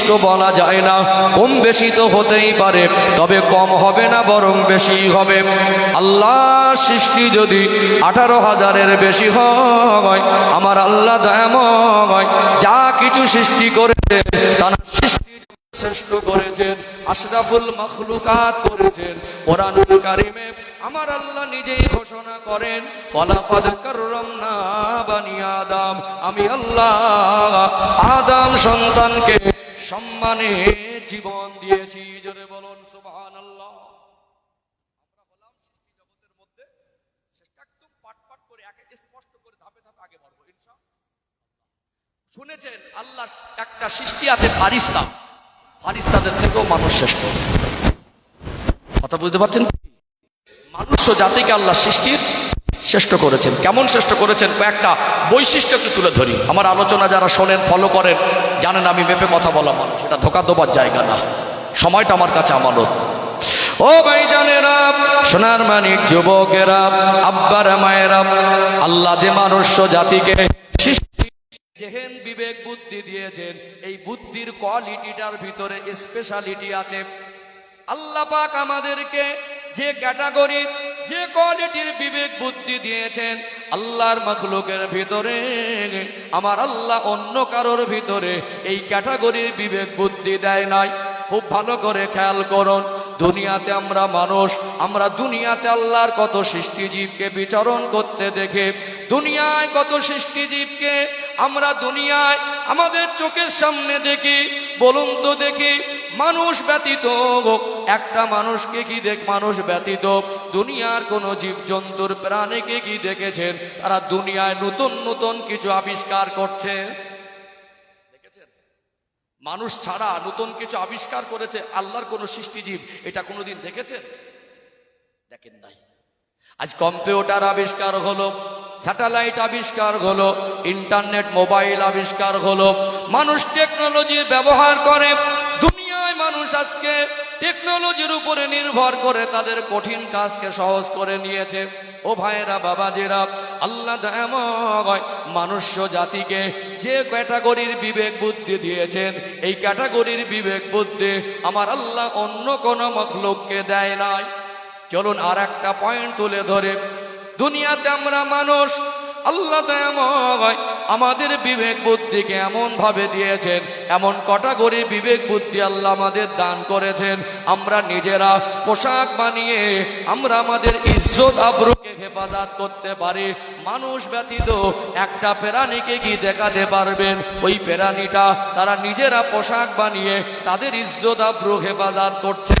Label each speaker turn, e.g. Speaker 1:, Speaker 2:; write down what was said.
Speaker 1: নির্দিষ্ট বলা যায় না, কম বেশি তো হতেই পারে, তবে কম হবে না বরং বেশি হবে। আল্লাহর সৃষ্টি যদি 18,000-এর বেশি হয়, আমার আল্লাহ দয়াময় যা কিছু সৃষ্টি করেছেন তার সৃষ্টি শ্রেষ্ঠ করেছেন, আশরাফুল মাখলুকাত করেছেন। কোরআনুল কারীমে আমার আল্লাহ নিজেই ঘোষণা করেন, ওয়ালাকাদ কাররামনা বানি আদম, আমি আল্লাহ আদম সন্তানকে সম্মানে জীবন দিয়েছি। জোরে বলুন সুবহানাল্লাহ। আমরা বললাম সৃষ্টি জগতের মধ্যে একদম পাট পাট করে একে স্পষ্ট করে ধাপে ধাপে আগে বলবো ইনশাআল্লাহ। শুনেছেন আল্লাহ একটা সৃষ্টি আছে ফারিস্তা, ফারিস্তাদের থেকেও মানুষ শ্রেষ্ঠ। কথা বুঝতে পারছেন? মানুষ জাতিকে আল্লাহ সৃষ্টির শ্রেষ্ঠ করেছেন। কেমন শ্রেষ্ঠ করেছেন কয়েকটা বৈশিষ্ট্য একটু তুলে ধরি। আমার আলোচনা যারা শোনেন, ফলো করেন, জানেন আমি মেপে কথা বলা মানুষ, এটা ধোকা দেবার জায়গা না, সময়টা আমার কাছে আমানত। ও ভাইজানেরা, সোনার মানিক যুবকেরা, আব্বারা মায়েরা, আল্লাহ যে মানুষ জাতিকে যেহেন বিবেক বুদ্ধি দিয়েছেন, এই বুদ্ধির কোয়ালিটিটার ভিতরে স্পেশালিটি আছে। আল্লাহ পাক আমাদেরকে যে ক্যাটাগরি, যে কোয়ালিটির বিবেক বুদ্ধি দিয়েছেন, আল্লাহর মাখলুকের ভিতরে আমার আল্লাহ অন্য কারোর ভিতরে এই ক্যাটাগরির বিবেক বুদ্ধি দেয় নাই। খুব ভালো করে খেয়াল করুন, দুনিয়াতে আমরা মানুষ, আমরা দুনিয়াতে আল্লাহর কত সৃষ্টিজীবকে বিচরণ করতে দেখে, দুনিয়ায় কত সৃষ্টিজীবকে আমরা দুনিয়ায় আমাদের চোখের সামনে দেখি। বলুন তো দেখি, মানুষ ব্যতীত একটা মানুষকে কি মানুষ ব্যতীত দুনিয়ার কোন জীবজন্তুর প্রাণীকে কি দেখেছেন তারা দুনিয়ায় নতুন নতুন কিছু আবিষ্কার করছে? দেখেছেন? মানুষ ছাড়া নতুন কিছু আবিষ্কার করেছে আল্লাহর কোন সৃষ্টিজীব, এটা কোনোদিন দেখেছেন? দেখেন নাই। আজ কম্পিউটার আবিষ্কার হলো, স্যাটেলাইট আবিষ্কার হলো, ইন্টারনেট মোবাইল আবিষ্কার হলো, মানুষ টেকনোলজির ব্যবহার করে। দুনিয়ায় মানুষ আজকে টেকনোলজির উপরে নির্ভর করে তাদের কঠিন কাজকে সহজ করে নিয়েছে। ও ভাইরা, বাবাজিরা, আল্লাহ দয়াময় মানুষ জাতিকে যে ক্যাটাগরির বিবেক বুদ্ধি দিয়েছেন, এই ক্যাটাগরির বিবেক বুদ্ধি আমার আল্লাহ অন্য কোন মাখলুককে দেয় নাই। চলুন আর একটা পয়েন্ট তুলে ধরে, দুনিয়াতে আমরা মানুষ, আল্লাহ দয়াময় আমাদের বিবেক বুদ্ধিকে এমন ভাবে দিয়েছেন, এমন ক্যাটাগরির বিবেক বুদ্ধি আল্লাহ আমাদের দান করেছেন, আমরা নিজেরা পোশাক বানিয়ে আমরা আমাদের ইজ্জত আবরুকে হেফাজত করতে পারি। মানুষ ব্যতীত একটা প্রাণীকে কি দেখাতে পারবেন? ওই প্রাণীটা তারা নিজেরা পোশাক বানিয়ে তাদের ইজ্জত আবরু হেফাজত করছে।